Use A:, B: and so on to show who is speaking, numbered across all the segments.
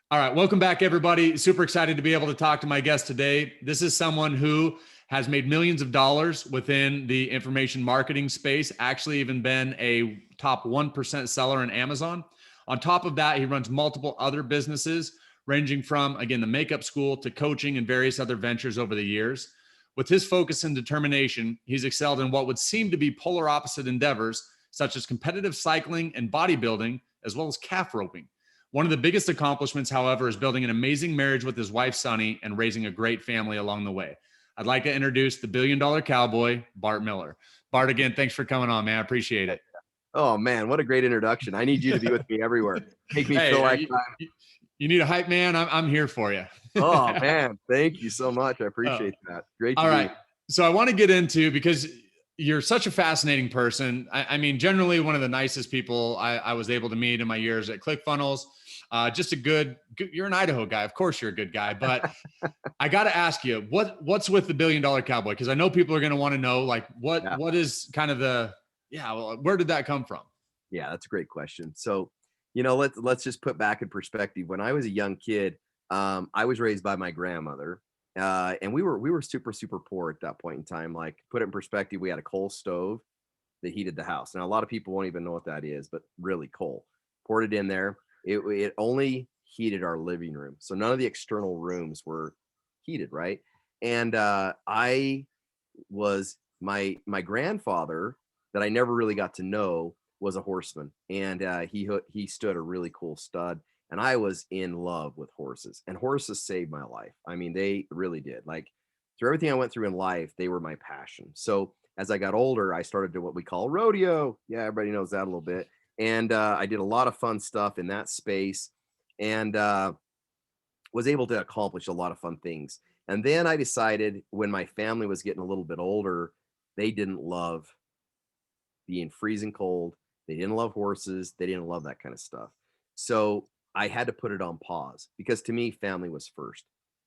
A: All right, welcome back, everybody. Super excited to be able to talk to my guest today. This is someone who has made millions of dollars within the information marketing space, actually even been a top 1% seller in Amazon. On top of that, he runs multiple other businesses, ranging from, again, the makeup school to coaching and various other ventures over the years. With his focus and determination, he's excelled in what would seem to be polar opposite endeavors, such as competitive cycling and bodybuilding, as well as calf roping. One of the biggest accomplishments, however, is building an amazing marriage with his wife, Sunny, and raising a great family along the way. I'd like to introduce the billion-dollar cowboy, Bart Miller. Bart, again, thanks for coming on, man. I appreciate it.
B: Oh man, what a great introduction. I need you to be with me everywhere. Make me feel like
A: you need a hype man. I'm here for you.
B: Oh man, thank you so much. I appreciate that. Great to
A: all
B: be.
A: Right. So I want to get into, because you're such a fascinating person. I mean, generally one of the nicest people I was able to meet in my years at ClickFunnels. Just a good, you're an Idaho guy. Of course you're a good guy, but I got to ask you, what's with the billion-dollar cowboy? Because I know people are going to want to know, like, what is kind of well, where did that come from?
B: Yeah, that's a great question. So, let's just put back in perspective. When I was a young kid, I was raised by my grandmother, and we were super super poor at that point in time. Like, put it in perspective, we had a coal stove that heated the house. Now, a lot of people won't even know what that is, but really, coal. Poured it in there. It only heated our living room, so none of the external rooms were heated, right? And I was my grandfather that I never really got to know was a horseman, and he stood a really cool stud, and I was in love with horses, and horses saved my life. I mean, they really did. Like, through everything I went through in life, they were my passion. So as I got older, I started to what we call rodeo. Yeah, everybody knows that a little bit. And I did a lot of fun stuff in that space, and was able to accomplish a lot of fun things. And then I decided, when my family was getting a little bit older, they didn't love being freezing cold. They didn't love horses. They didn't love that kind of stuff. So I had to put it on pause, because to me, family was first.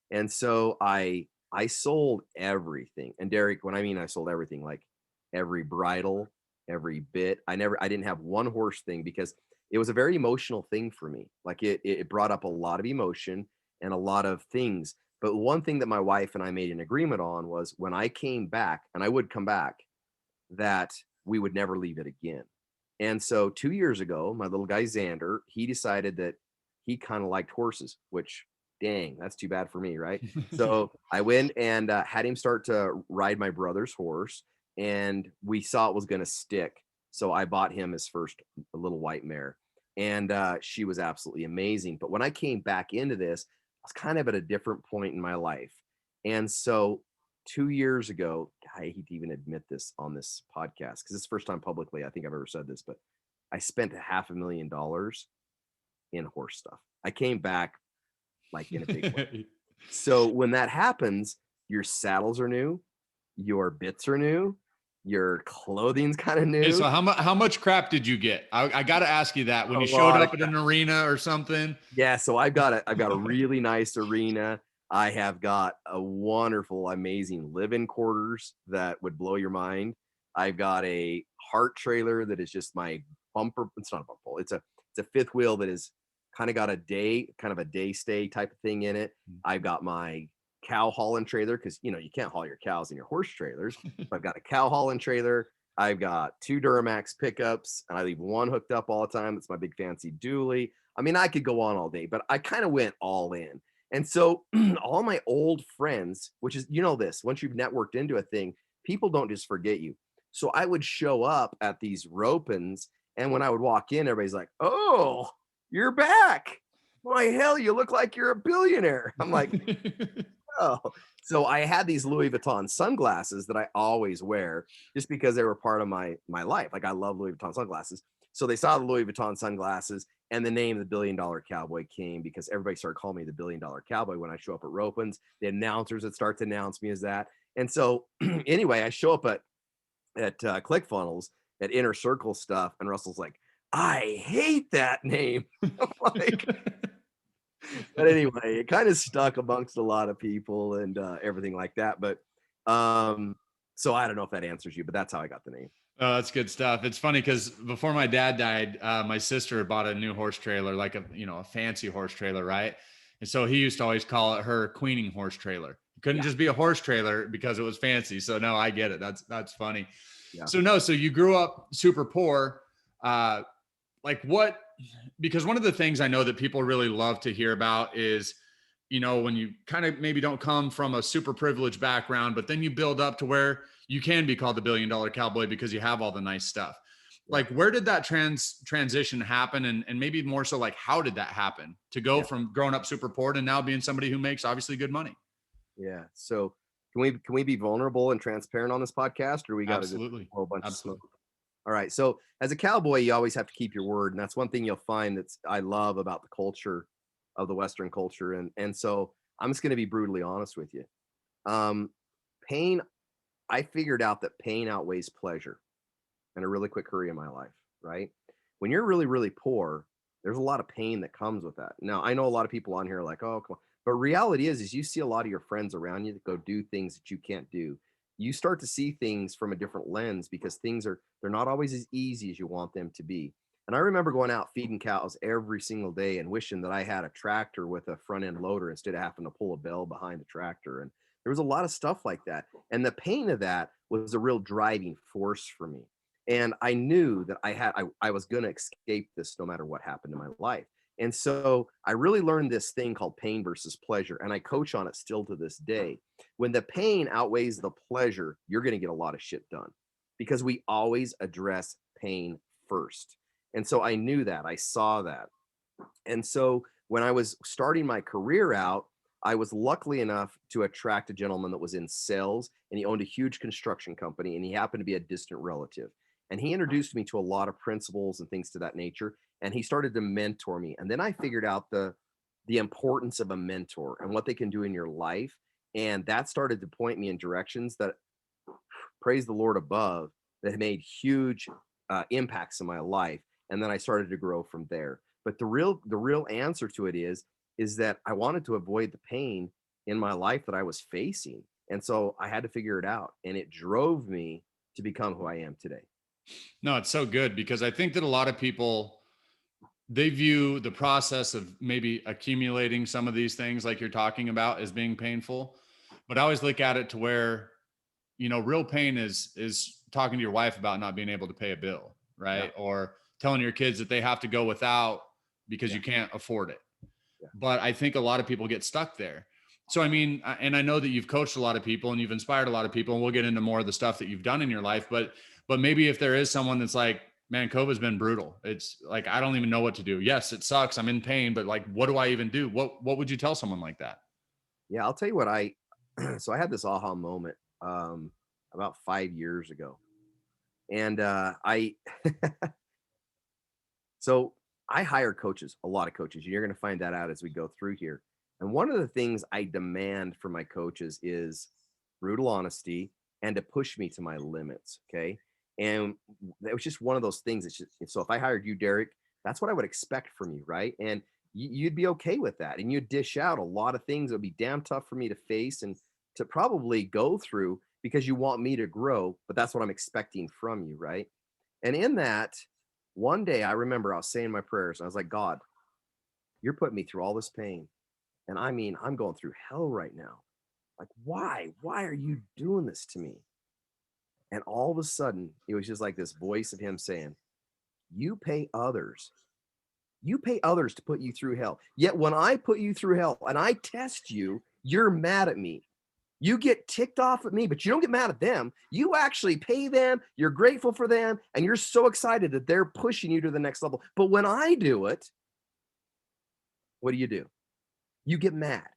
B: And so I sold everything. And Derek, when I mean I sold everything, like every bridle, every bit. I didn't have one horse thing, because it was a very emotional thing for me. Like, it brought up a lot of emotion and a lot of things. But one thing that my wife and I made an agreement on was, when I came back, and I would come back, that we would never leave it again. And so 2 years ago, my little guy Xander, he decided that he kind of liked horses, which, dang, that's too bad for me, right? So I went and had him start to ride my brother's horse, and we saw it was going to stick. So I bought him his first little white mare, and she was absolutely amazing. But when I came back into this, I was kind of at a different point in my life. And so 2 years ago, I hate to even admit this on this podcast, because it's the first time publicly I think I've ever said this, but I spent $500,000 in horse stuff. I came back like in a big way. So when that happens, your saddles are new, your bits are new, your clothing's kind of new.
A: Hey, so how much crap did you get? I got to ask you that when you showed up at an arena or something.
B: Yeah, so I've got a really nice arena. I have got a wonderful, amazing live-in quarters that would blow your mind. I've got a heart trailer that is just my bumper. It's not a bumper. It's a fifth wheel that is kind of got a day stay type of thing in it. I've got my cow hauling trailer, because you can't haul your cows in your horse trailers. So I've got a cow hauling trailer. I've got 2 Duramax pickups, and I leave one hooked up all the time. It's my big fancy dually. I mean, I could go on all day, but I kind of went all in. And so all my old friends, which is, this, once you've networked into a thing, people don't just forget you. So I would show up at these ropens, and when I would walk in, everybody's like, "Oh, you're back. Why, hell, you look like you're a billionaire." I'm like, oh. So I had these Louis Vuitton sunglasses that I always wear, just because they were part of my life. Like, I love Louis Vuitton sunglasses. So they saw the Louis Vuitton sunglasses, and the name of the billion-dollar cowboy came, because everybody started calling me the billion-dollar cowboy when I show up at Ropens. The announcers that start to announce me as that. And so anyway, I show up at ClickFunnels, at Inner Circle stuff, and Russell's like, "I hate that name." Like, but anyway, it kind of stuck amongst a lot of people and everything like that. But so I don't know if that answers you, but that's how I got the name.
A: Oh, that's good stuff. It's funny because before my dad died, my sister bought a new horse trailer, like a fancy horse trailer, right? And so he used to always call it her queening horse trailer. It couldn't
B: Yeah,
A: just be a horse trailer because it was fancy. So no, I get it. That's funny.
B: yeah,
A: So no, so you grew up super poor. Uh, like what? Because one of the things I know that people really love to hear about is, when you kind of maybe don't come from a super privileged background, but then you build up to where you can be called the $1 billion cowboy because you have all the nice stuff.
B: yeah,
A: Like, where did that transition happen? And maybe more so, like, how did that happen to go
B: yeah,
A: from growing up super poor to now being somebody who makes obviously good money?
B: yeah. So can we be vulnerable and transparent on this podcast, or we got to just
A: Absolutely.
B: blow a bunch of smoke?
A: Absolutely.
B: All right. So as a cowboy, you always have to keep your word, and that's one thing you'll find that's I love about the culture of the Western culture. And so I'm just going to be brutally honest with you. Um, pain. I figured out that pain outweighs pleasure in a really quick hurry in my life. Right. When you're really really poor, there's a lot of pain that comes with that. Now I know a lot of people on here are like, oh, come on. But reality is you see a lot of your friends around you that go do things that you can't do. You start to see things from a different lens because they're not always as easy as you want them to be. And I remember going out feeding cows every single day and wishing that I had a tractor with a front end loader instead of having to pull a bell behind the tractor. And there was a lot of stuff like that. And the pain of that was a real driving force for me. And I knew that I was going to escape this no matter what happened in my life. And so I really learned this thing called pain versus pleasure. And I coach on it still to this day. When the pain outweighs the pleasure, you're going to get a lot of shit done because we always address pain first. And so I knew that. I saw that. And so when I was starting my career out, I was lucky enough to attract a gentleman that was in sales and he owned a huge construction company and he happened to be a distant relative. And he introduced me to a lot of principles and things to that nature. And he started to mentor me. And then I figured out the importance of a mentor and what they can do in your life. And that started to point me in directions that, praise the Lord above, that made huge impacts in my life. And then I started to grow from there. But the real answer to it is that I wanted to avoid the pain in my life that I was facing. And so I had to figure it out. And it drove me to become who I am today.
A: No, it's so good because I think that a lot of people, they view the process of maybe accumulating some of these things like you're talking about as being painful. But I always look at it to where, real pain is talking to your wife about not being able to pay a bill,
B: Yeah.
A: right? Or telling your kids that they have to go without because
B: Yeah.
A: you can't afford it.
B: Yeah.
A: But I think a lot of people get stuck there. So I mean, and I know that you've coached a lot of people and you've inspired a lot of people, and we'll get into more of the stuff that you've done in your life. But maybe if there is someone that's like, man, COVID's been brutal. It's like I don't even know what to do. Yes, it sucks. I'm in pain, but like, what do I even do? What would you tell someone like that?
B: Yeah. I'll tell you what so I had this aha moment about 5 years ago. And so I hire coaches, a lot of coaches. You're going to find that out as we go through here. And one of the things I demand from my coaches is brutal honesty and to push me to my limits. Okay. And that was just one of those things. It's just, so if I hired you, Derek, that's what I would expect from you. Right. And you'd be okay with that. And you'd dish out a lot of things that would be damn tough for me to face and to probably go through because you want me to grow. But that's what I'm expecting from you. Right. And in that, one day I remember I was saying my prayers. I was like, God, you're putting me through all this pain. And I mean, I'm going through hell right now. Like, why? Why are you doing this to me? And all of a sudden, it was just like this voice of him saying, you pay others. You pay others to put you through hell. Yet when I put you through hell and I test you, you're mad at me. You get ticked off at me, but you don't get mad at them. You actually pay them. You're grateful for them. And you're so excited that they're pushing you to the next level. But when I do it, what do? You get mad.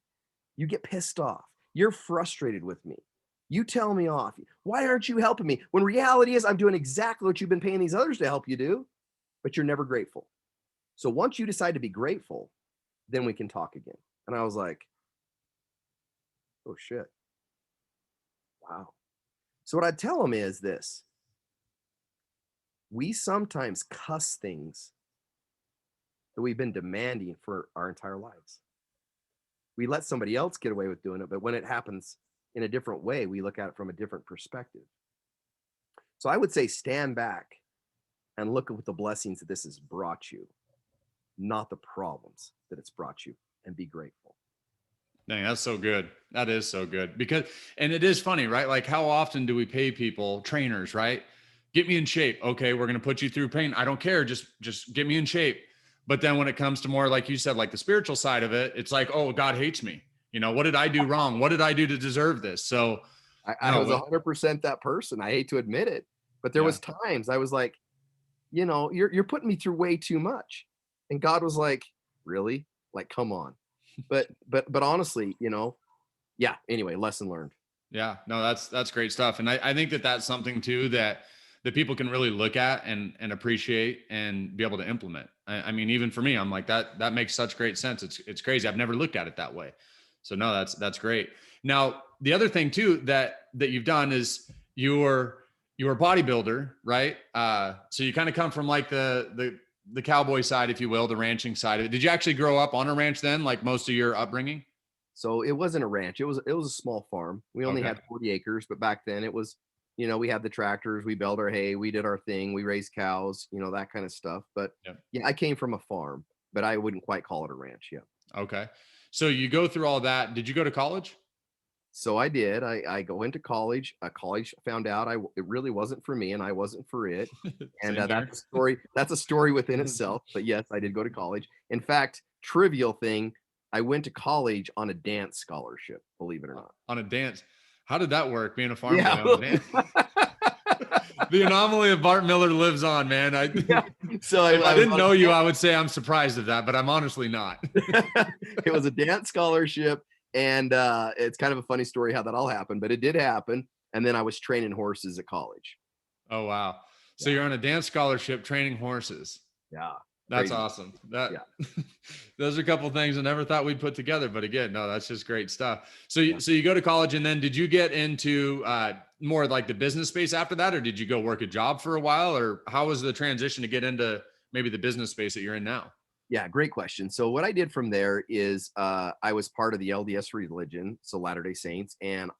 B: You get pissed off. You're frustrated with me. You tell me off. Why aren't you helping me? When reality is, I'm doing exactly what you've been paying these others to help you do, but you're never grateful. So once you decide to be grateful, then we can talk again. And I was like, oh shit. Wow. So what I tell them is this: we sometimes cuss things that we've been demanding for our entire lives. We let somebody else get away with doing it, but when it happens in a different way, we look at it from a different perspective. So I would say stand back and look at what the blessings that this has brought you, not the problems that it's brought you, and be grateful.
A: Dang, that's so good. That is so good because, and it is funny, right? Like how often do we pay people, trainers, right? Get me in shape. Okay, we're going to put you through pain. I don't care. Just get me in shape. But then when it comes to more, like you said, like the spiritual side of it, it's like, oh, God hates me. You know, what did I do wrong? What did I do to deserve this? So
B: I
A: no,
B: was 100% that person. I hate to admit it, but there
A: yeah,
B: was times I was like, you're putting me through way too much. And God was like, really? Like, come on. But honestly, yeah, anyway, lesson learned.
A: yeah, no, that's great stuff. And I think that that's something too that people can really look at and appreciate and be able to implement. I mean, even for me, I'm like that makes such great sense. It's crazy. I've never looked at it that way. So no, that's great. Now, the other thing too that you've done is you're a bodybuilder, right? So you kind of come from like the cowboy side, if you will, the ranching side of it. Did you actually grow up on a ranch then, like most of your upbringing?
B: So it wasn't a ranch. It was a small farm. We only
A: Okay.
B: had 40 acres, but back then it was, we had the tractors, we baled our hay, we did our thing, we raised cows, that kind of stuff. But
A: Yeah.
B: yeah, I came from a farm, but I wouldn't quite call it a ranch. Yeah.
A: Okay. So you go through all that. Did you go to college?
B: So I did. I go into college. College found out it really wasn't for me, and I wasn't for it. And
A: Same
B: that's
A: here.
B: a story. That's a story within itself. But yes, I did go to college. In fact, trivial thing, I went to college on a dance scholarship. Believe it or not.
A: On a dance. How did that work? Being a farm boy
B: Yeah.
A: on a dance. The anomaly of Bart Miller lives on, man.
B: Yeah. So
A: If I
B: I was
A: didn't
B: on
A: know
B: a
A: you,
B: dance.
A: I would say I'm surprised at that, but I'm honestly not.
B: It was a dance scholarship, and it's kind of a funny story how that all happened, but it did happen. And then I was training horses at college.
A: Oh wow. So
B: Yeah.
A: you're on a dance scholarship training horses.
B: Yeah.
A: That's
B: Crazy.
A: awesome. That
B: Yeah.
A: those are a couple things I never thought we'd put together, but again, no, that's just great stuff. So
B: Yeah.
A: so you go to college, and then did you get into more like the business space after that, or did you go work a job for a while, or how was the transition to get into maybe the business space that you're in now?
B: Yeah, great question. So what I did from there is I was part of the LDS religion, so Latter-day Saints, and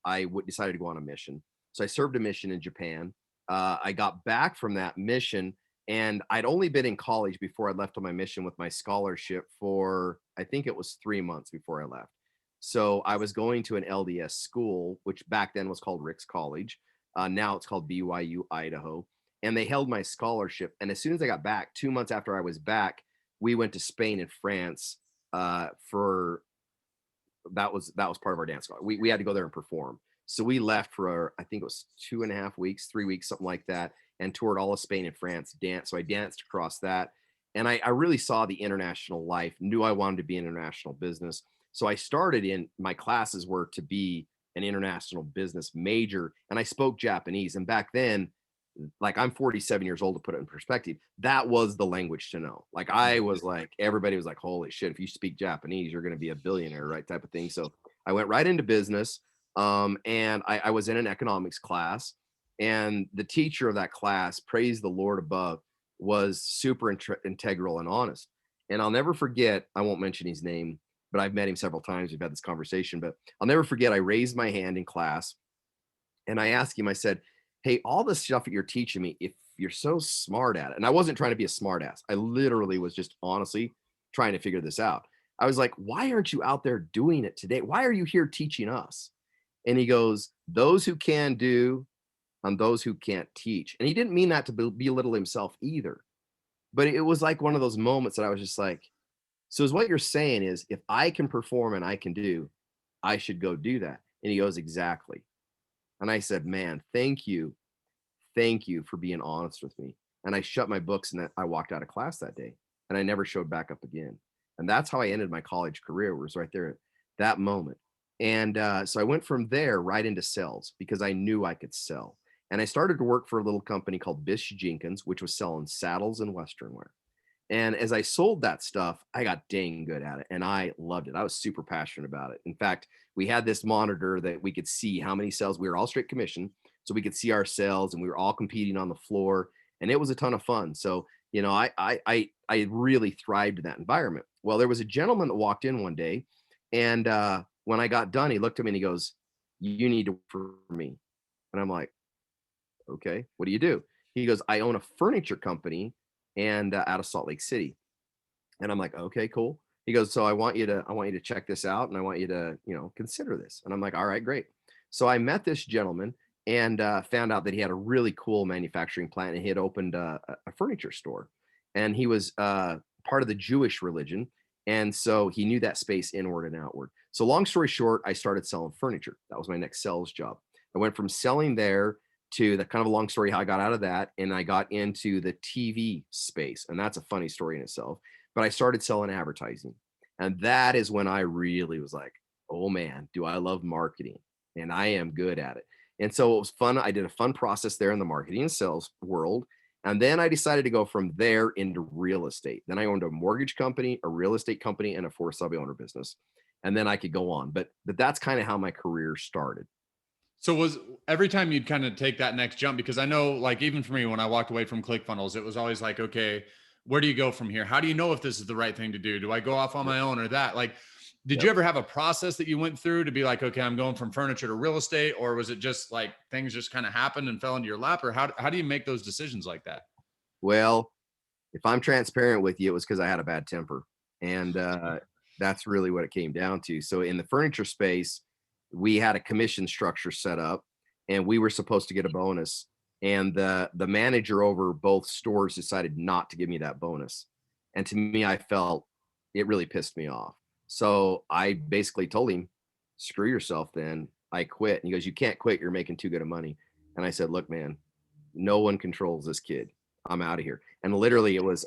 B: decided to go on a mission. So I served a mission in Japan. I got back from that mission, and I'd only been in college before I left on my mission with my scholarship for, I think it was 3 months before I left. So I was going to an LDS school, which back then was called Rick's College. Now it's called BYU Idaho. And they held my scholarship. And as soon as I got back, 2 months after I was back, we went to Spain and France for that was part of our dance. We had to go there and perform. So we left for I think it was 2.5 weeks, 3 weeks, something like that, and toured all of Spain and France. Dance. So I danced across that, and I really saw the international life. Knew I wanted to be in international business. So I started in my classes were to be an international business major, and I spoke Japanese. And back then, like I'm 47 years old, to put it in perspective, that was the language to know. Like I was like, everybody was like, holy shit, if you speak Japanese, you're going to be a billionaire, right? Type of thing. So I went right into business. And I was in an economics class, and the teacher of that class, praise the Lord above, was super integral and honest. And I'll never forget, I won't mention his name, but I've met him several times. We've had this conversation, but I'll never forget, I raised my hand in class and I asked him, I said, hey, all this stuff that you're teaching me, if you're so smart at it, and I wasn't trying to be a smart ass. I literally was just honestly trying to figure this out. I was like, why aren't you out there doing it today? Why are you here teaching us? And he goes, those who can do and those who can't teach. And he didn't mean that to belittle himself either. But it was like one of those moments that I was just like, so is what you're saying is if I can perform and I can do, I should go do that. And he goes, exactly. And I said, man, thank you. Thank you for being honest with me. And I shut my books and I walked out of class that day and I never showed back up again. And that's how I ended my college career, was right there at that moment. And so I went from there right into sales because I knew I could sell. And I started to work for a little company called Bish Jenkins, which was selling saddles and Western wear. And as I sold that stuff, I got dang good at it and I loved it. I was super passionate about it. In fact, we had this monitor that we could see how many sales. We were all straight commission, so we could see our sales and we were all competing on the floor, and it was a ton of fun. So, I really thrived in that environment. Well, there was a gentleman that walked in one day, and when I got done, he looked at me and he goes, "You need to work for me." And I'm like, okay, what do you do? He goes, I own a furniture company and out of Salt Lake City. And I'm like, okay, cool. He goes, so I want you to check this out and I want you to, consider this. And I'm like, all right, great. So I met this gentleman and found out that he had a really cool manufacturing plant and he had opened a furniture store. And he was part of the Jewish religion. And so he knew that space inward and outward. So long story short, I started selling furniture. That was my next sales job. I went from selling there to the kind of a long story how I got out of that. And I got into the TV space. And that's a funny story in itself, but I started selling advertising. And that is when I really was like, oh man, do I love marketing? And I am good at it. And so it was fun. I did a fun process there in the marketing and sales world. And then I decided to go from there into real estate. Then I owned a mortgage company, a real estate company, and a for sub owner business. And then I could go on. But that's kind of how my career started.
A: So was every time you'd kind of take that next jump, because I know like even for me, when I walked away from ClickFunnels, it was always like, okay, where do you go from here? How do you know if this is the right thing to do? Do I go off on my own or that? Like, did you
B: Yep.
A: ever have a process that you went through to be like, okay, I'm going from furniture to real estate? Or was it just like things just kind of happened and fell into your lap? Or how do you make those decisions like that?
B: Well, if I'm transparent with you, it was because I had a bad temper. And that's really what it came down to. So in the furniture space, we had a commission structure set up and we were supposed to get a bonus. And the manager over both stores decided not to give me that bonus. And to me, I felt it really pissed me off. So I basically told him, screw yourself then. I quit. And he goes, you can't quit. You're making too good of money. And I said, look, man, no one controls this kid. I'm out of here. And literally, it was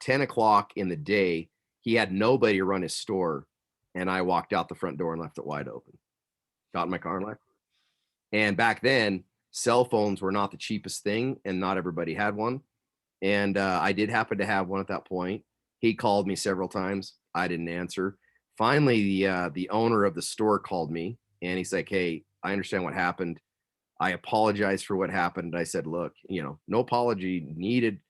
B: 10 o'clock in the day. He had nobody to run his store. And I walked out the front door and left it wide open. Got in my car and left. And back then, cell phones were not the cheapest thing, and not everybody had one. And I did happen to have one at that point. He called me several times. I didn't answer. Finally, the owner of the store called me, and he's like, "Hey, I understand what happened. I apologize for what happened." I said, "Look, no apology needed,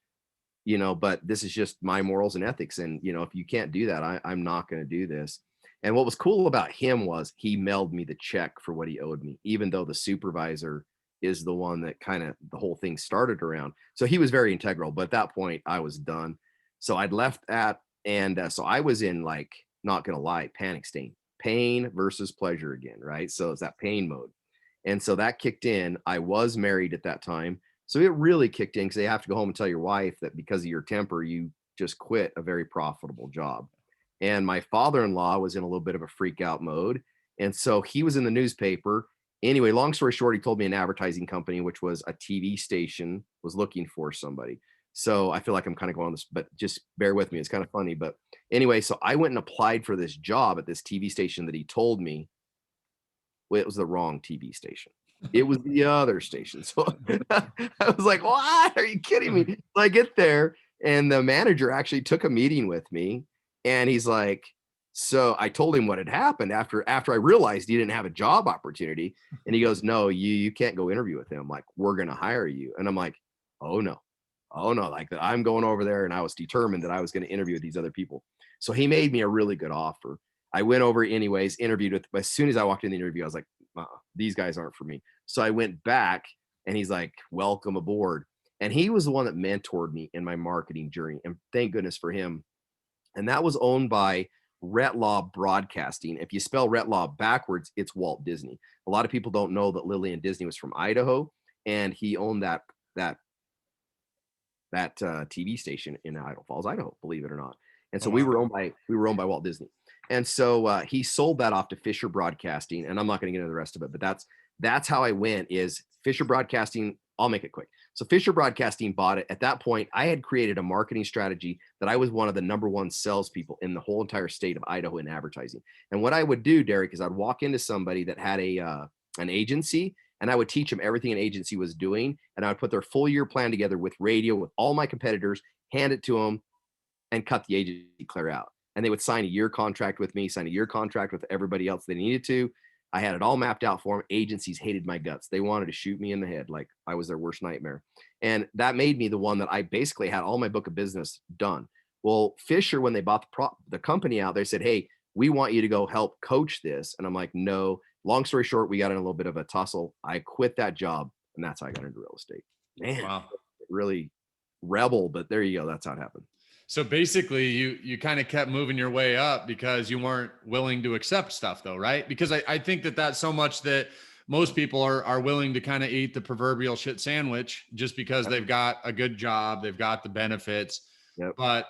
B: but this is just my morals and ethics. And, if you can't do that, I'm not going to do this." And what was cool about him was he mailed me the check for what he owed me, even though the supervisor is the one that kind of the whole thing started around. So he was very integral. But at that point, I was done. So I'd left that. And so I was in, like, not going to lie, panic state, pain versus pleasure again. Right. So it's that pain mode. And so that kicked in. I was married at that time. So it really kicked in because they have to go home and tell your wife that because of your temper, you just quit a very profitable job. And my father-in-law was in a little bit of a freak out mode. And so he was in the newspaper. Anyway, long story short, he told me an advertising company, which was a TV station, was looking for somebody. So I feel like I'm kind of going on this, but just bear with me. It's kind of funny. But anyway, so I went and applied for this job at this TV station that he told me. Well, it was the wrong TV station. It was the other station. So I was like, "What? Are you kidding me?" So I get there, and the manager actually took a meeting with me, and he's like, so I told him what had happened after I realized he didn't have a job opportunity, and he goes, "No, you can't go interview with him. Like, we're gonna hire you." And I'm like, "Oh no, oh no!" Like that, I'm going over there, and I was determined that I was going to interview with these other people. So he made me a really good offer. I went over anyways, interviewed with. But as soon as I walked in the interview, I was like, these guys aren't for me. So I went back, and he's like, "Welcome aboard." And he was the one that mentored me in my marketing journey. And thank goodness for him. And that was owned by Retlaw Broadcasting. If you spell Retlaw backwards, it's Walt Disney. A lot of people don't know that Lillian Disney was from Idaho, and he owned that TV station in Idaho Falls, Idaho, believe it or not. And
A: Oh,
B: so
A: wow.
B: we were owned by Walt Disney. And so he sold that off to Fisher Broadcasting, and I'm not going to get into the rest of it, but that's how I went. Is Fisher Broadcasting? I'll make it quick. So Fisher Broadcasting bought it. At that point, I had created a marketing strategy that I was one of the number one salespeople in the whole entire state of Idaho in advertising. And what I would do, Derek, is I'd walk into somebody that had an agency, and I would teach them everything an agency was doing, and I would put their full year plan together with radio, with all my competitors, hand it to them, and cut the agency clear out. And they would sign a year contract with me, sign a year contract with everybody else they needed to. I had it all mapped out for them. Agencies hated my guts. They wanted to shoot me in the head like I was their worst nightmare. And that made me the one that I basically had all my book of business done. Well, Fisher, when they bought the company out, they said, "Hey, we want you to go help coach this." And I'm like, "No." Long story short, we got in a little bit of a tussle. I quit that job And that's how I got into real estate. Man,
A: Wow.
B: really rebel, but there you go. That's how it happened.
A: So basically you kind of kept moving your way up because you weren't willing to accept stuff though, right? Because I think that that's so much that most people are willing to kind of eat the proverbial shit sandwich just because
B: Yep.
A: they've got a good job, they've got the benefits.
B: Yep.
A: But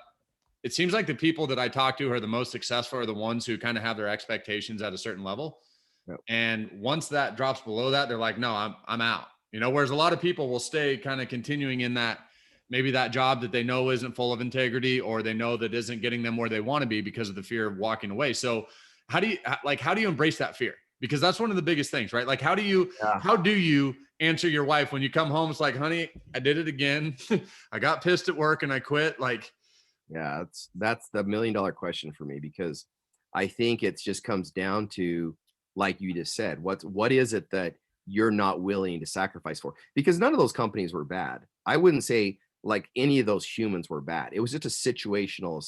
A: it seems like the people that I talk to who are the most successful are the ones who kind of have their expectations at a certain level.
B: Yep.
A: And once that drops below that, they're like, no, I'm out. You know, whereas a lot of people will stay kind of continuing in that, maybe that job that they know isn't full of integrity, or they know that isn't getting them where they want to be because of the fear of walking away. So how do you embrace that fear? Because that's one of the biggest things, right? Like, how do
B: Yeah.
A: you answer your wife when you come home? It's like, honey, I did it again. I got pissed at work and I quit. Like,
B: Yeah, that's the $1 million question for me, because I think it just comes down to, like you just said, what is it that you're not willing to sacrifice for? Because none of those companies were bad. I wouldn't say like any of those humans were bad. It was just a situational,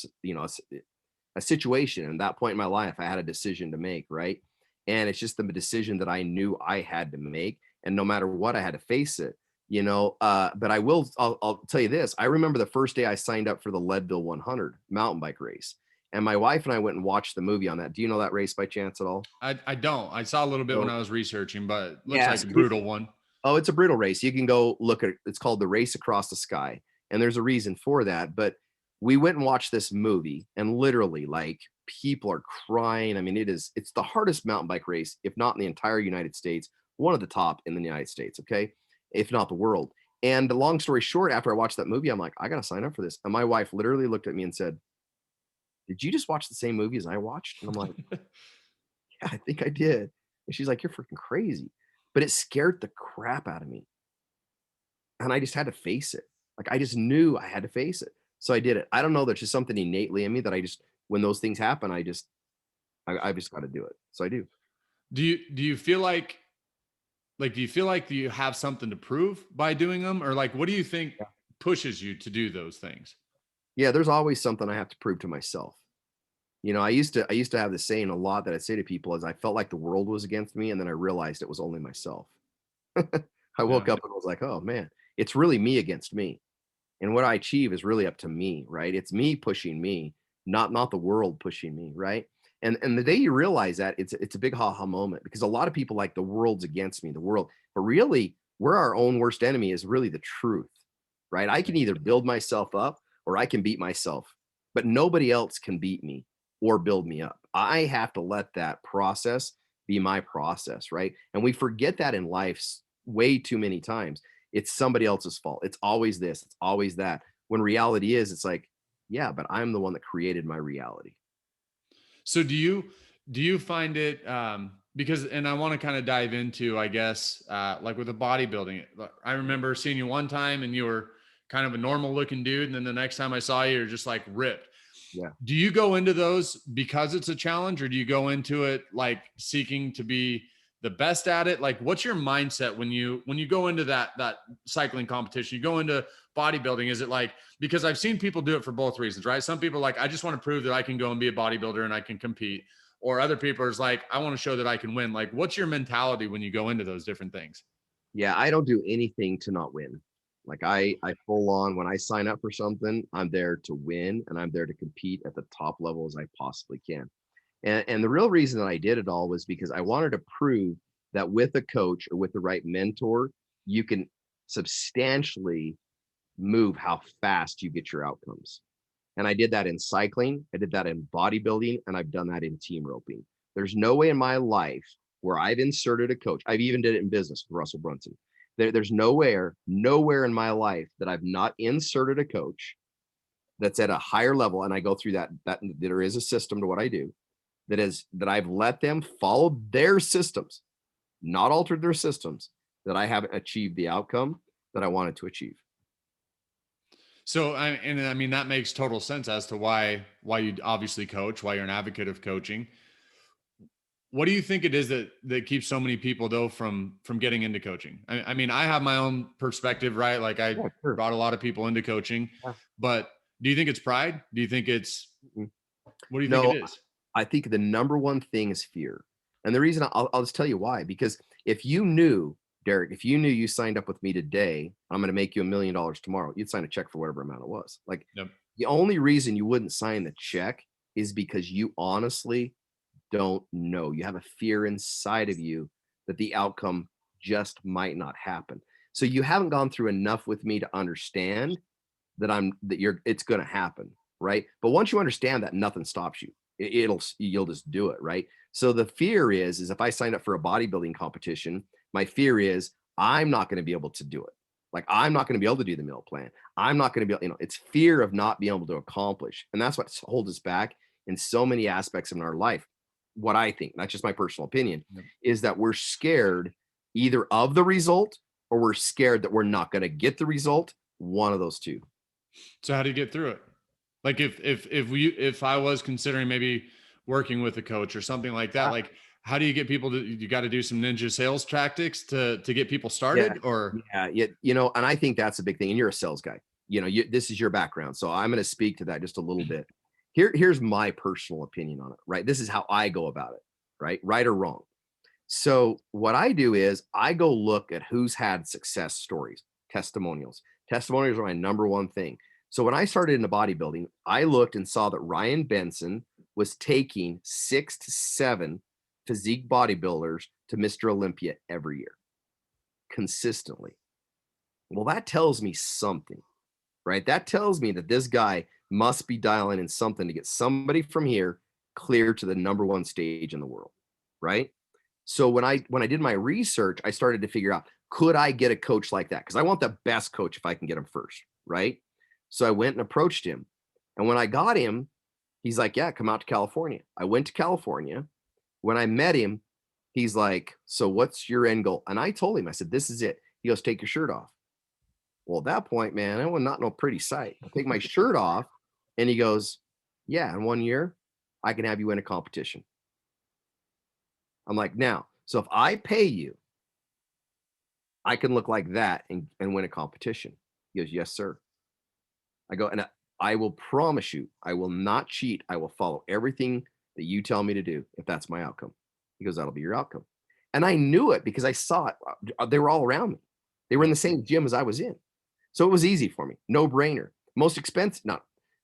B: a situation. And that point in my life, I had a decision to make, right? And it's just the decision that I knew I had to make. And no matter what, I had to face it. But I'll tell you this. I remember the first day I signed up for the Leadville 100 mountain bike race. And my wife and I went and watched the movie on that. Do you know that race by chance at all?
A: I don't. I saw a little bit when
B: So,
A: I was researching, but it looks like
B: yes.
A: a brutal one.
B: Oh, it's a brutal race. You can go look at it. It's called The Race Across the Sky. And there's a reason for that. But we went and watched this movie, and literally, like, people are crying. I mean, it's the hardest mountain bike race, if not in the entire United States, one of the top in the United States, okay? If not the world. And the long story short, after I watched that movie, I'm like, I gotta sign up for this. And my wife literally looked at me and said, "Did you just watch the same movie as I watched?" And I'm like, "Yeah, I think I did." And she's like, "You're freaking crazy." But it scared the crap out of me. And I just had to face it. Like, I just knew I had to face it. So I did it. I don't know, there's just something innately in me that I just, when those things happen, I've just got to do it. So I do.
A: Do you feel like do you feel like you have something to prove by doing them, or like what do you think
B: Yeah.
A: pushes you to do those things?
B: Yeah, there's always something I have to prove to myself. I used to have this saying a lot that I say to people is I felt like the world was against me, and then I realized it was only myself. I
A: Yeah.
B: woke up and was like, "Oh man, it's really me against me." And what I achieve is really up to me, right? It's me pushing me, not the world pushing me, right? And the day you realize that, it's a big ha-ha moment, because a lot of people like the world's against me, the world, but really we're our own worst enemy is really the truth, right? I can either build myself up or I can beat myself, but nobody else can beat me or build me up. I have to let that process be my process, right? And we forget that in life way too many times. It's somebody else's fault. It's always this, it's always that. When reality is, it's like, yeah, but I'm the one that created my reality.
A: So do you find it because, and I want to kind of dive into, I guess, like with the bodybuilding. I remember seeing you one time and you were kind of a normal looking dude, and then the next time I saw you, you're just like ripped.
B: Yeah.
A: Do you go into those because it's a challenge, or do you go into it like seeking to be the best at it? Like, what's your mindset when you go into that cycling competition, you go into bodybuilding? Is it like, because I've seen people do it for both reasons, right? Some people are like, I just want to prove that I can go and be a bodybuilder and I can compete. Or other people are like, I want to show that I can win. Like, what's your mentality when you go into those different things?
B: Yeah, I don't do anything to not win. Like, I full on, when I sign up for something, I'm there to win, and I'm there to compete at the top level as I possibly can. And the real reason that I did it all was because I wanted to prove that with a coach or with the right mentor, you can substantially move how fast you get your outcomes. And I did that in cycling, I did that in bodybuilding, and I've done that in team roping. There's no way in my life where I've inserted a coach. I've even did it in business with Russell Brunson. There's nowhere in my life that I've not inserted a coach that's at a higher level. And I go through that there is a system to what I do, that I've let them follow their systems, not altered their systems, that I haven't achieved the outcome that I wanted to achieve.
A: So, I mean, that makes total sense as to why you obviously coach, why you're an advocate of coaching. What do you think it is that keeps so many people though from getting into coaching? I mean, I have my own perspective, right? Like I
B: Yeah, sure.
A: brought a lot of people into coaching,
B: Yeah.
A: but do you think it's pride? Do you think it's
B: Mhm.
A: what do you think it
B: No,
A: is?
B: I think the number one thing is fear. And the reason I'll just tell you why, because if you knew Derek, if you knew you signed up with me today, I'm going to make you $1 million tomorrow, you'd sign a check for whatever amount it was. Like,
A: Yep.
B: the only reason you wouldn't sign the check is because you honestly don't know. You have a fear inside of you that the outcome just might not happen. So you haven't gone through enough with me to understand it's going to happen, right? But once you understand that, nothing stops you. You'll just do it, right? So the fear is if I sign up for a bodybuilding competition, my fear is I'm not going to be able to do it. Like, I'm not going to be able to do the meal plan. I'm not going to be, it's fear of not being able to accomplish. And that's what holds us back in so many aspects in our life. What I think, not just my personal opinion,
A: Yep.
B: is that we're scared either of the result or we're scared that we're not going to get the result. One of those two.
A: So how do you get through it? Like if I was considering maybe working with a coach or something like that, like how do you get people to, you got to do some ninja sales tactics to get people started or?
B: Yeah. And I think that's a big thing. And you're a sales guy, this is your background. So I'm going to speak to that just a little bit. Here's my personal opinion on it, right? This is how I go about it, right or wrong. So what I do is I go look at who's had success stories, testimonials. Testimonials are my number one thing. So when I started into bodybuilding, I looked and saw that Ryan Benson was taking 6 to 7 physique bodybuilders to Mr. Olympia every year consistently. Well, that tells me something, right? That tells me that this guy must be dialing in something to get somebody from here clear to the number one stage in the world, right? So when I did my research, I started to figure out, could I get a coach like that? Because I want the best coach if I can get him first, right? So I went and approached him. And when I got him, he's like, yeah, come out to California. I went to California. When I met him, he's like, so what's your end goal? And I told him, I said, this is it. He goes, take your shirt off. Well, at that point, man, I was not no pretty sight. I take my shirt off and he goes, yeah, in 1 year, I can have you win a competition. I'm like, now, so if I pay you, I can look like that and win a competition. He goes, yes, sir. I go, and I will promise you, I will not cheat. I will follow everything that you tell me to do if that's my outcome. He goes, that'll be your outcome. And I knew it because I saw it. They were all around me. They were in the same gym as I was in. So it was easy for me. No brainer. Most expensive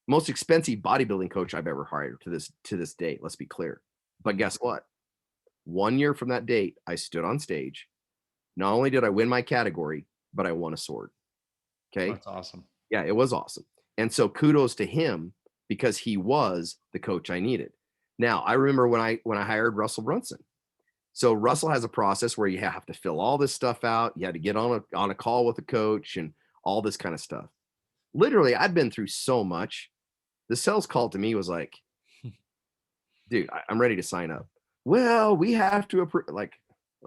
B: bodybuilding coach I've ever hired to this date. Let's be clear. But guess what? 1 year from that date, I stood on stage. Not only did I win my category, but I won a sword. Okay.
A: That's awesome.
B: Yeah, it was awesome. And so kudos to him because he was the coach I needed. Now, I remember when I hired Russell Brunson. So Russell has a process where you have to fill all this stuff out. You had to get on a call with a coach and all this kind of stuff. Literally, I'd been through so much. The sales call to me was like, dude, I'm ready to sign up. Well, we have to approve. Like,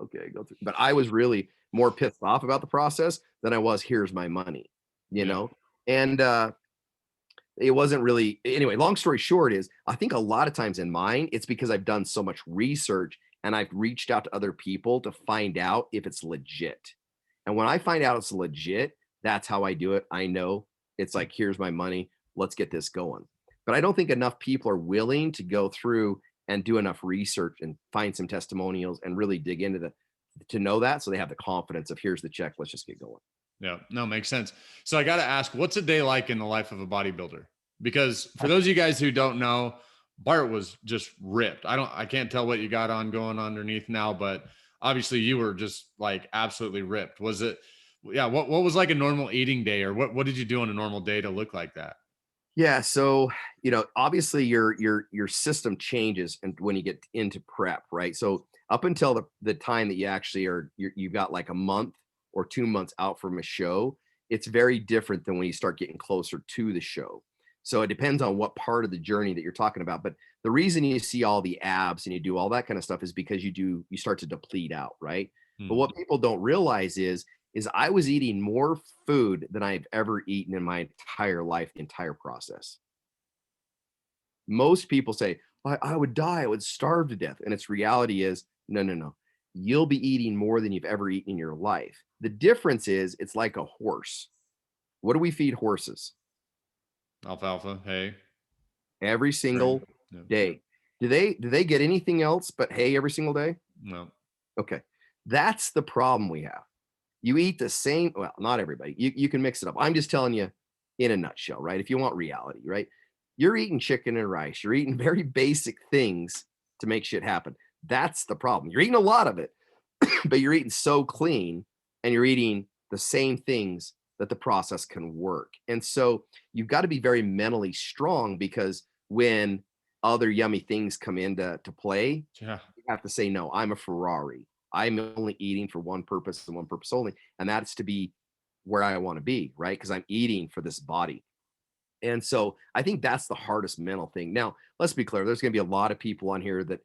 B: okay, go through. But I was really more pissed off about the process than I was, here's my money, And it wasn't really, anyway, long story short is I think a lot of times in mine, it's because I've done so much research and I've reached out to other people to find out if it's legit. And when I find out it's legit, that's how I do it. I know it's like, here's my money. Let's get this going. But I don't think enough people are willing to go through and do enough research and find some testimonials and really dig into to know that. So they have the confidence of here's the check. Let's just get going.
A: Yeah, no, makes sense. So I got to ask, what's a day like in the life of a bodybuilder? Because for those of you guys who don't know, Bart was just ripped. I can't tell what you got on going underneath now, but obviously you were just like absolutely ripped. Was it, yeah. What was like a normal eating day or what did you do on a normal day to look like that?
B: Yeah, so obviously your system changes and when you get into prep, right? So up until the time that you actually you've got like a month or 2 months out from a show, it's very different than when you start getting closer to the show. So it depends on what part of the journey that you're talking about. But the reason you see all the abs and you do all that kind of stuff is because you start to deplete out, right? But what people don't realize is I was eating more food than I've ever eaten in my entire life, the entire process. Most people say, I would die, I would starve to death. And its reality is, no, no, no. You'll be eating more than you've ever eaten in your life. The difference is it's like a horse. What do we feed horses?
A: Alfalfa, hay.
B: Every single
A: Yeah.
B: day. Do they get anything else but hay every single day?
A: No.
B: Okay. That's the problem we have. You eat the same, well, not everybody. You can mix it up. I'm just telling you in a nutshell, right? If you want reality, right? You're eating chicken and rice. You're eating very basic things to make shit happen. That's the problem. You're eating a lot of it, but you're eating so clean and you're eating the same things that the process can work. And so you've got to be very mentally strong because when other yummy things come into play,
A: Yeah.
B: you have to say, no, I'm a Ferrari. I'm only eating for one purpose and one purpose only. And that's to be where I want to be, right? Because I'm eating for this body. And so I think that's the hardest mental thing. Now, let's be clear, there's going to be a lot of people on here that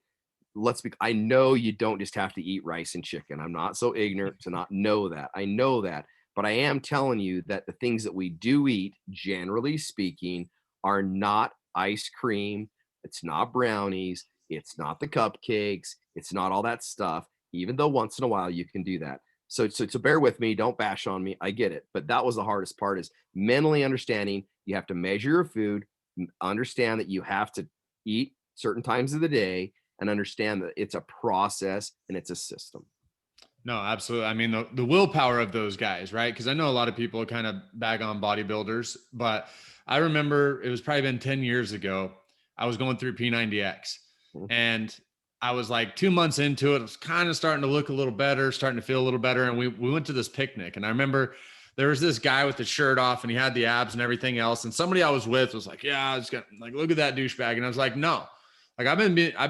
B: I know you don't just have to eat rice and chicken. I'm not so ignorant to not know that. I know that. But I am telling you that the things that we do eat, generally speaking, are not ice cream. It's not brownies. It's not the cupcakes. It's not all that stuff, even though once in a while you can do that. So bear with me. Don't bash on me. I get it. But that was the hardest part is mentally understanding you have to measure your food, understand that you have to eat certain times of the day, and understand that it's a process and it's a system.
A: No, absolutely. I mean, the willpower of those guys, right? Because I know a lot of people kind of bag on bodybuilders, but I remember it was probably been 10 years ago. I was going through P90X
B: Mhm.
A: and I was like 2 months into it. It was kind of starting to look a little better, starting to feel a little better. And we went to this picnic. And I remember there was this guy with the shirt off and he had the abs and everything else. And somebody I was with was like, yeah, I was gonna like, look at that douchebag. And I was like, no, like I've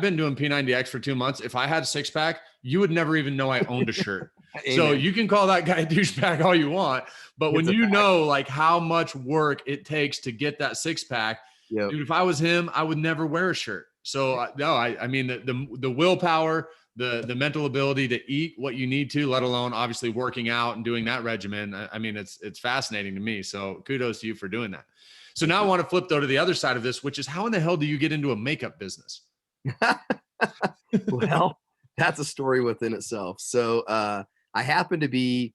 A: been doing P90X for 2 months. If I had a six pack, you would never even know I owned a shirt. So
B: Amen.
A: you can call that guy a douchebag all you want, but when
B: It's a
A: you
B: fact.
A: know like how much work it takes to get that six pack,
B: Yep.
A: dude, if I was him, I would never wear a shirt. So no, I mean the willpower, the mental ability to eat what you need to, let alone obviously working out and doing that regimen. I mean, it's fascinating to me. So kudos to you for doing that. So
B: Thank
A: now I
B: you.
A: want to flip though to the other side of this, which is how in the hell do you get into a makeup business?
B: Well, that's a story within itself. So I happened to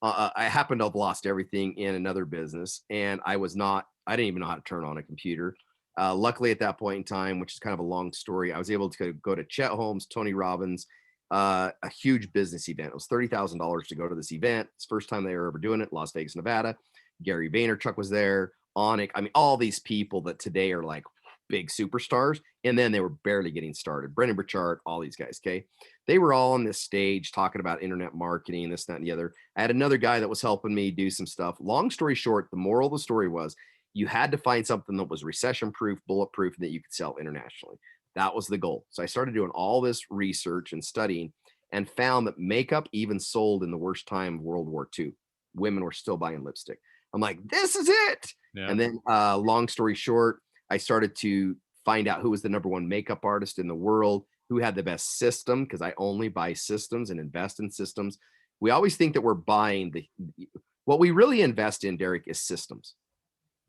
B: have lost everything in another business, and I didn't even know how to turn on a computer. Luckily, at that point in time, which is kind of a long story, I was able to go to Chet Holmes, Tony Robbins, a huge business event. It was $30,000 to go to this event. It's the first time they were ever doing it, Las Vegas, Nevada. Gary Vaynerchuk was there, Onick. I mean, all these people that today are like big superstars. And then they were barely getting started. Brendan Burchard, all these guys, okay? They were all on this stage talking about internet marketing, this, that, and the other. I had another guy that was helping me do some stuff. Long story short, the moral of the story was you had to find something that was recession proof, bulletproof, and that you could sell internationally. That was the goal. So I started doing all this research and studying and found that makeup even sold in the worst time of World War II. Women were still buying lipstick. I'm like, this is it.
A: Yeah.
B: And then, long story short, I started to find out who was the number one makeup artist in the world, who had the best system, because I only buy systems and invest in systems. We always think that we're buying what we really invest in, Derek, is systems.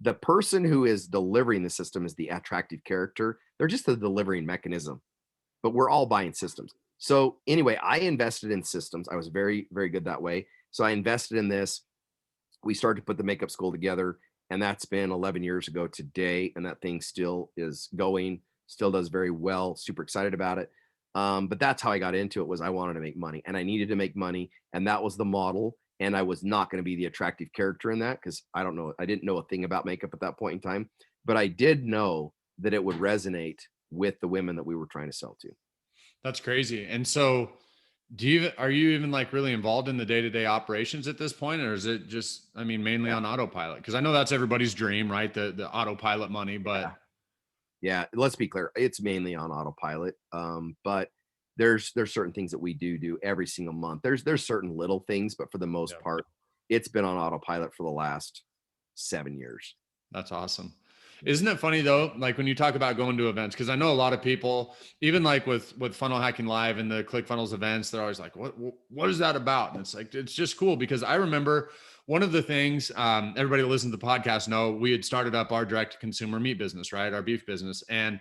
B: The person who is delivering the system is the attractive character. They're just the delivering mechanism, but we're all buying systems. So anyway, I invested in systems. I was very, very good that way. So I invested in this. We started to put the makeup school together, and that's been 11 years ago today, and that thing still is going, still does very well. Super excited about it. But that's how I got into it. Was I wanted to make money, and I needed to make money, and that was the model. And I was not going to be the attractive character in that, because I didn't know a thing about makeup at that point in time, but I did know that it would resonate with the women that we were trying to sell to.
A: That's crazy. And so are you even like really involved in the day-to-day operations at this point? Or is it just, I mean, mainly
B: Yeah.
A: on autopilot? Cause I know that's everybody's dream, right? The autopilot money, but
B: Yeah. Yeah, let's be clear. It's mainly on autopilot. But there's certain things that we do every single month. There's certain little things, but for the most
A: yeah,
B: part, it's been on autopilot for the last 7 years.
A: that's awesome. Isn't it funny though? Like when you talk about going to events, cause I know a lot of people, even like with Funnel Hacking Live and the ClickFunnels events, they're always like, what is that about? And it's like, it's just cool because I remember one of the things, everybody that listens to the podcast know we had started up our direct to consumer meat business, right? Our beef business. And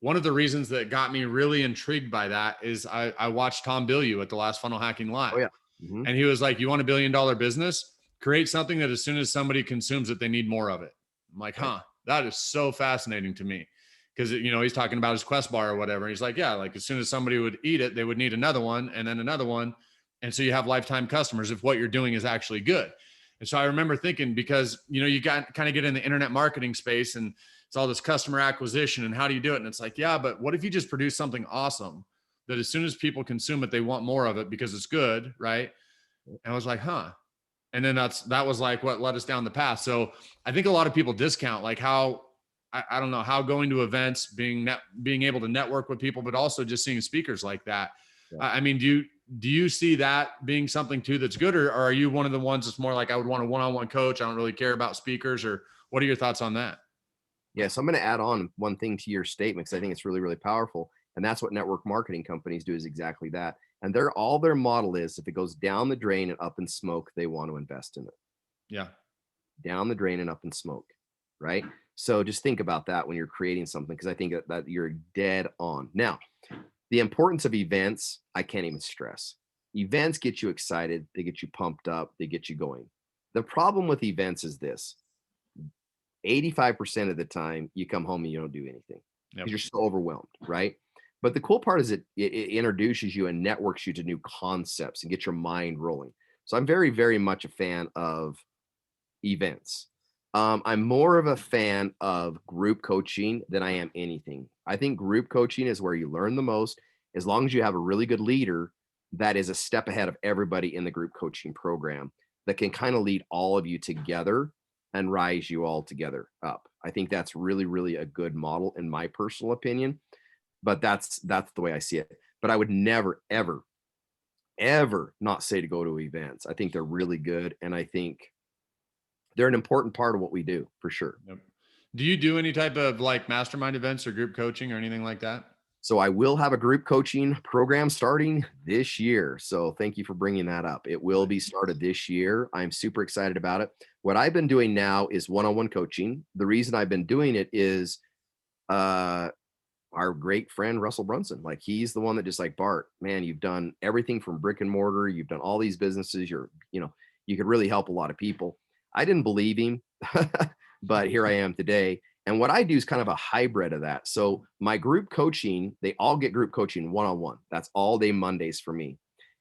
A: one of the reasons that got me really intrigued by that is I watched Tom Bilyeu at the last Funnel Hacking
B: Oh
A: Live.
B: yeah. Hmm.
A: And he was like, you want $1 billion business? Create something that as soon as somebody consumes it, they need more of it. I'm like,
B: Right.
A: huh, that is so fascinating to me. Cause he's talking about his Quest bar or whatever. And he's like, yeah, like as soon as somebody would eat it, they would need another one and then another one. And so you have lifetime customers if what you're doing is actually good. And so I remember thinking, because, you got kind of get in the internet marketing space and it's all this customer acquisition and how do you do it? And it's like, yeah, but what if you just produce something awesome that as soon as people consume it, they want more of it because it's good. Right. And I was like, huh. And then that was like what led us down the path. So I think a lot of people discount like how, I don't know, how going to events, being able to network with people, but also just seeing speakers like that.
B: Yeah.
A: I mean, do you see that being something too that's good, or are you one of the ones that's more like, I would want a one-on-one coach, I don't really care about speakers? Or what are your thoughts on that?
B: Yeah, so I'm going to add on one thing to your statement because I think it's really, really powerful. And that's what network marketing companies do, is exactly that. And all their model is, if it goes down the drain and up in smoke, they want to invest in it.
A: Yeah.
B: Down the drain and up in smoke, right? So just think about that when you're creating something, because I think that you're dead on. Now, the importance of events, I can't even stress. Events get you excited, they get you pumped up, they get you going. The problem with events is this: 85% of the time you come home and you don't do anything because
A: Yep.
B: you're so overwhelmed, right? But the cool part is it introduces you and networks you to new concepts and get your mind rolling. So I'm very, very much a fan of events. I'm more of a fan of group coaching than I am anything. I think group coaching is where you learn the most, as long as you have a really good leader that is a step ahead of everybody in the group coaching program, that can kind of lead all of you together and rise you all together up. I think that's really, really a good model in my personal opinion, but that's the way I see it. But I would never, ever, ever not say to go to events. I think they're really good. And I think they're an important part of what we do, for sure.
A: Yep. Do you do any type of like mastermind events or group coaching or anything like that?
B: So I will have a group coaching program starting this year. So thank you for bringing that up. It will be started this year. I'm super excited about it. What I've been doing now is one-on-one coaching. The reason I've been doing it is our great friend Russell Brunson. Like, he's the one that just like, Bart, man, you've done everything from brick and mortar. You've done all these businesses. You could really help a lot of people. I didn't believe him, but here I am today. And what I do is kind of a hybrid of that. So my group coaching, they all get group coaching one-on-one. That's all day Mondays for me.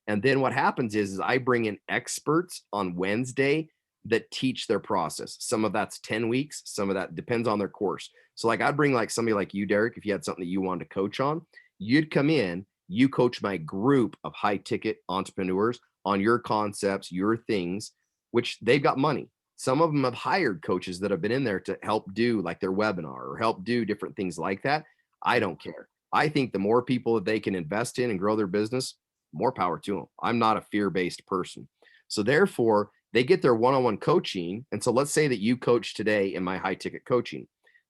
B: And then what happens is I bring in experts on Wednesday that teach their process. Some of that's 10 weeks. Some of that depends on their course. So like, I'd bring like somebody like you, Derek, if you had something that you wanted to coach on, you'd come in, you coach my group of high ticket entrepreneurs on your concepts, your things, which they've got money. Some of them have hired coaches that have been in there to help do like their webinar or help do different things like that. I don't care. I think the more people that they can invest in and grow their business, more power to them. I'm not a fear-based person. So therefore, they get their one-on-one coaching. And so let's say that you coach today in my high ticket coaching.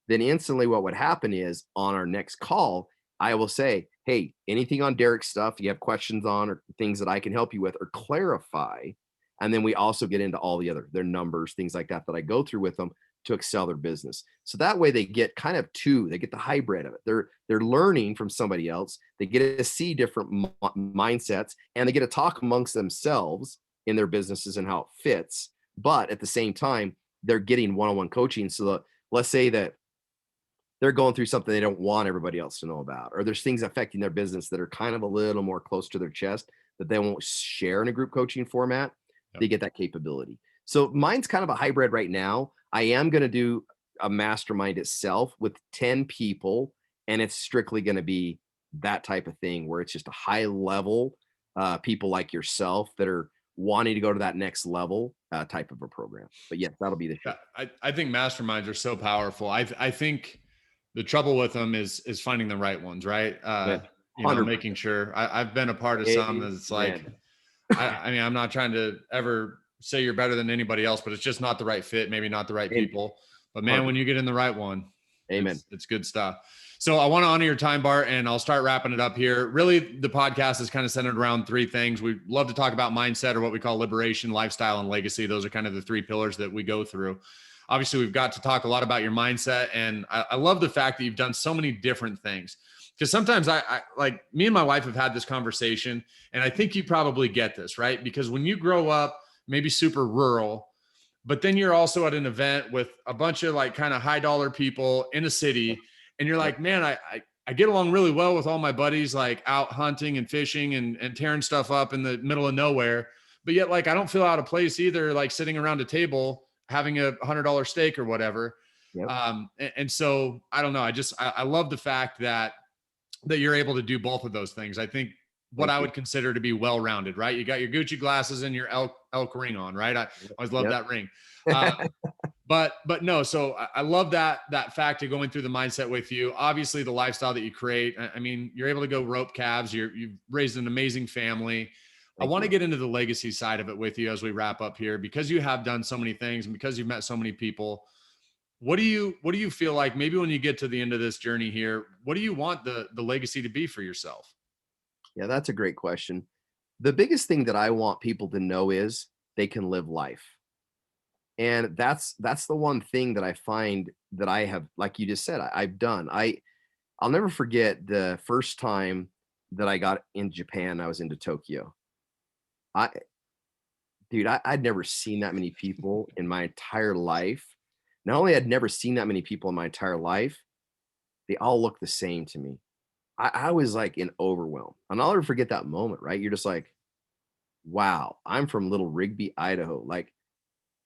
B: Then instantly what would happen is, on our next call, I will say, hey, anything on Derek's stuff you have questions on, or things that I can help you with or clarify. And then we also get into all the their numbers, things like that I go through with them to excel their business. So that way they get kind of they get the hybrid of it. They're learning from somebody else. They get to see different mindsets, and they get to talk amongst themselves in their businesses and how it fits. But at the same time, they're getting one-on-one coaching. So let's say that they're going through something they don't want everybody else to know about, or there's things affecting their business that are kind of a little more close to their chest that they won't share in a group coaching format. Yep. They get that capability. So mine's kind of a hybrid right now. I am going to do a mastermind itself with 10 people, and it's strictly going to be that type of thing where it's just a high level people like yourself that are wanting to go to that next level type of a program. But yes, that'll be the show.
A: I think masterminds are so powerful. I think the trouble with them is finding the right ones, right? Making sure. I've been a part of some that's like, I mean, I'm not trying to ever say you're better than anybody else, but it's just not the right fit, maybe not the right people. But man, when you get in the right one,
B: amen.
A: It's good stuff. So I want to honor your time, Bart, and I'll start wrapping it up here. Really, the podcast is kind of centered around three things. We love to talk about mindset, or what we call liberation, lifestyle, and legacy. Those are kind of the three pillars that we go through. Obviously, we've got to talk a lot about your mindset, and I love the fact that you've done so many different things. Because sometimes I like, me and my wife have had this conversation, and I think you probably get this, right? Because when you grow up, maybe super rural, but then you're also at an event with a bunch of like kind of high dollar people in a city, and you're like, man, I I get along really well with all my buddies, like out hunting and fishing and tearing stuff up in the middle of nowhere. But yet, like, I don't feel out of place either, like sitting around a table having $100 steak or whatever.
B: Yep.
A: And so I don't know. I love the fact that you're able to do both of those things. I think what
B: Thank
A: I
B: you.
A: would consider to be well-rounded, right? You got your Gucci glasses and your elk ring on, right? I always love
B: Yep.
A: that ring. Uh, but no, so I love that fact of going through the mindset with you. Obviously, the lifestyle that you create. I mean, you're able to go rope calves. You've raised an amazing family. I
B: Thank
A: want to
B: you.
A: get into the legacy side of it with you as we wrap up here, because you have done so many things and because you've met so many people. What do you feel like maybe when you get to the end of this journey here, what do you want the legacy to be for yourself?
B: Yeah, that's a great question. The biggest thing that I want people to know is they can live life. And that's the one thing that I find that I have, like you just said, I've done. I'll never forget the first time that I got in Japan. I was into Tokyo. I Dude, I'd never seen that many people in my entire life. Not only had never seen that many people in my entire life, they all look the same to me. I was like in overwhelm. And I'll never forget that moment, right? You're just like, wow, I'm from Little Rigby, Idaho. Like,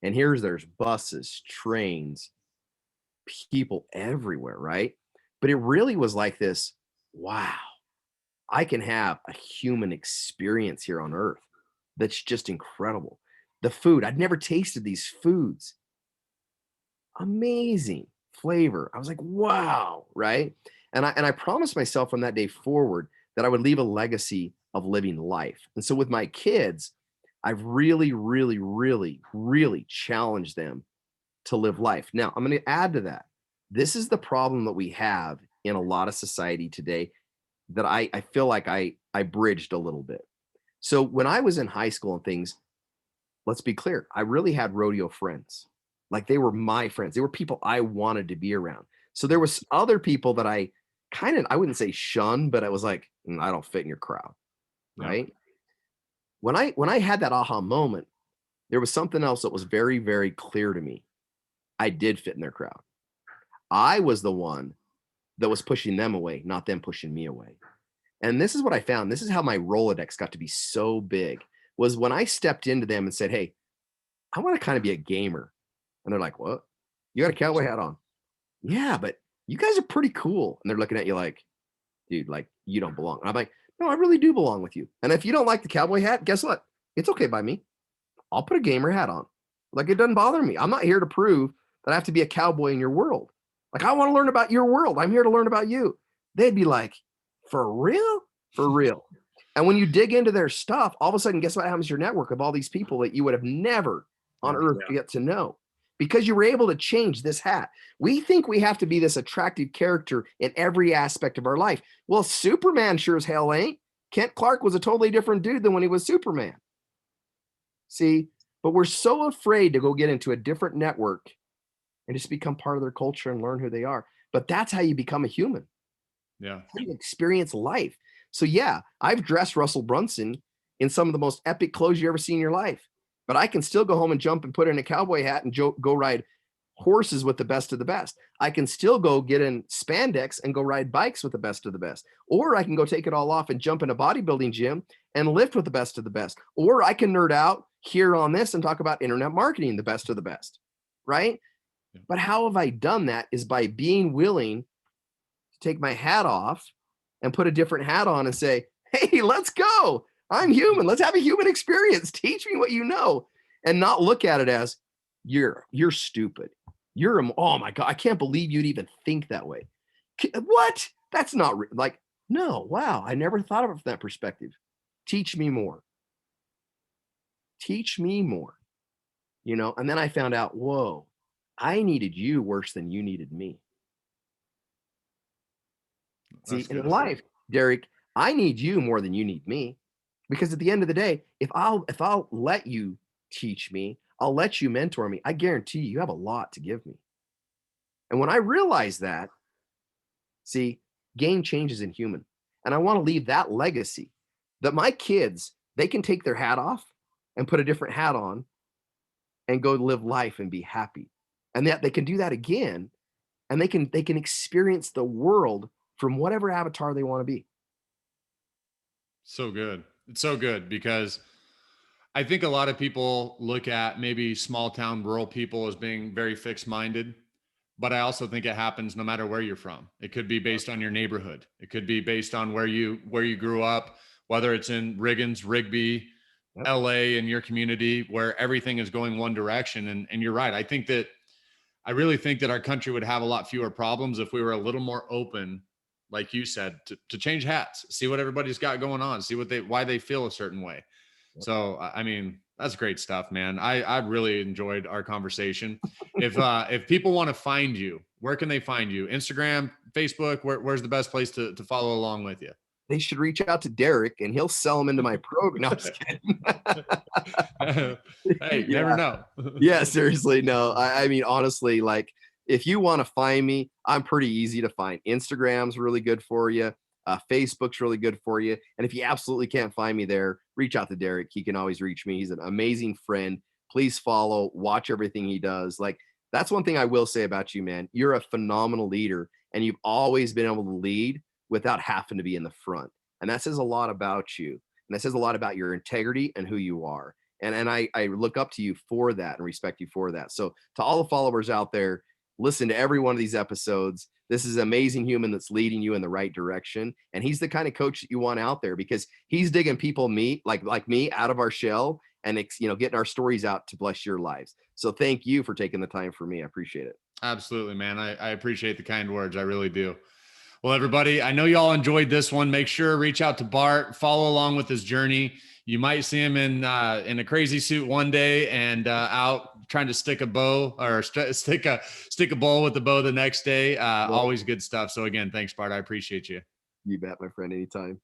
B: and there's buses, trains, people everywhere, right? But it really was like this, wow, I can have a human experience here on earth that's just incredible. The food, I'd never tasted these foods. Amazing flavor. I was like, wow, right? And I promised myself from that day forward that I would leave a legacy of living life. And so with my kids, I've really, really, really, really challenged them to live life. Now, I'm going to add to that. This is the problem that we have in a lot of society today that I feel like I bridged a little bit. So when I was in high school and things, let's be clear, I really had rodeo friends. Like they were my friends. They were people I wanted to be around. So there was other people that I kind of, I wouldn't say shun, but I was like, I don't fit in your crowd,
A: Yeah.
B: right? When I had that aha moment, there was something else that was very, very clear to me. I did fit in their crowd. I was the one that was pushing them away, not them pushing me away. And this is what I found. This is how my Rolodex got to be so big, was when I stepped into them and said, hey, I want to kind of be a gamer. And they're like, what? You got a cowboy hat on? Yeah, but you guys are pretty cool. And they're looking at you like, dude, like you don't belong. And I'm like, no, I really do belong with you. And if you don't like the cowboy hat, guess what? It's okay by me. I'll put a gamer hat on. Like it doesn't bother me. I'm not here to prove that I have to be a cowboy in your world. Like I want to learn about your world. I'm here to learn about you. They'd be like, for real? For real. And when you dig into their stuff, all of a sudden, guess what happens to your network of all these people that you would have never on earth get to know? Because you were able to change this hat. We think we have to be this attractive character in every aspect of our life. Well, Superman sure as hell ain't. Kent Clark was a totally different dude than when he was Superman. See, but we're so afraid to go get into a different network and just become part of their culture and learn who they are. But that's how you become a human.
A: Yeah.
B: You experience life. So yeah, I've dressed Russell Brunson in some of the most epic clothes you ever see in your life. But I can still go home and jump and put in a cowboy hat and go ride horses with the best of the best. I can still go get in spandex and go ride bikes with the best of the best. Or I can go take it all off and jump in a bodybuilding gym and lift with the best of the best. Or I can nerd out here on this and talk about internet marketing, the best of the best, right?
A: Yeah.
B: But how have I done that is by being willing to take my hat off and put a different hat on and say, hey, let's go. I'm human. Let's have a human experience. Teach me what you know, and not look at it as you're stupid. Oh my God, I can't believe you'd even think that way. What? That's not like, no, wow. I never thought of it from that perspective. Teach me more. Teach me more, And then I found out, whoa, I needed you worse than you needed me. See,
A: That's
B: in
A: good.
B: life, Derek, I need you more than you need me. Because at the end of the day, if I'll let you teach me, I'll let you mentor me, I guarantee you have a lot to give me. And when I realize that, see, game changes in human. And I want to leave that legacy that my kids, they can take their hat off and put a different hat on and go live life and be happy. And that they can do that again, and they can experience the world from whatever avatar they want to be.
A: So good. It's so good because I think a lot of people look at maybe small town rural people as being very fixed minded, but I also think it happens no matter where you're from. It could be based on your neighborhood. It could be based on where you grew up, whether it's in Riggins, Rigby,
B: Yep.
A: LA, in your community where everything is going one direction. And you're right. I really think that our country would have a lot fewer problems if we were a little more open, like you said, to change hats, see what everybody's got going on, see why they feel a certain way.
B: Yep.
A: So, I mean, that's great stuff, man. I really enjoyed our conversation. If people want to find you, where can they find you? Instagram, Facebook, where's the best place to follow along with you?
B: They should reach out to Derek and he'll sell them into my program. No, I'm just kidding.
A: Hey, never know.
B: Yeah, seriously. No, I mean, honestly, like if you want to find me, I'm pretty easy to find. Instagram's really good for you. Facebook's really good for you. And if you absolutely can't find me there, reach out to Derek. He can always reach me. He's an amazing friend. Please follow, watch everything he does. Like that's one thing I will say about you, man. You're a phenomenal leader and you've always been able to lead without having to be in the front. And that says a lot about you. And that says a lot about your integrity and who you are. And I look up to you for that and respect you for that. So to all the followers out there, listen to every one of these episodes. This is an amazing human that's leading you in the right direction. And he's the kind of coach that you want out there because he's digging people like me out of our shell and getting our stories out to bless your lives. So thank you for taking the time for me. I appreciate it.
A: Absolutely, man. I appreciate the kind words. I really do. Well, everybody, I know y'all enjoyed this one. Make sure reach out to Bart, follow along with his journey. You might see him in a crazy suit one day and out trying to stick a bow or stick a bowl with the bow the next day. Always good stuff. So again, thanks, Bart. I appreciate you.
B: You bet, my friend. Anytime.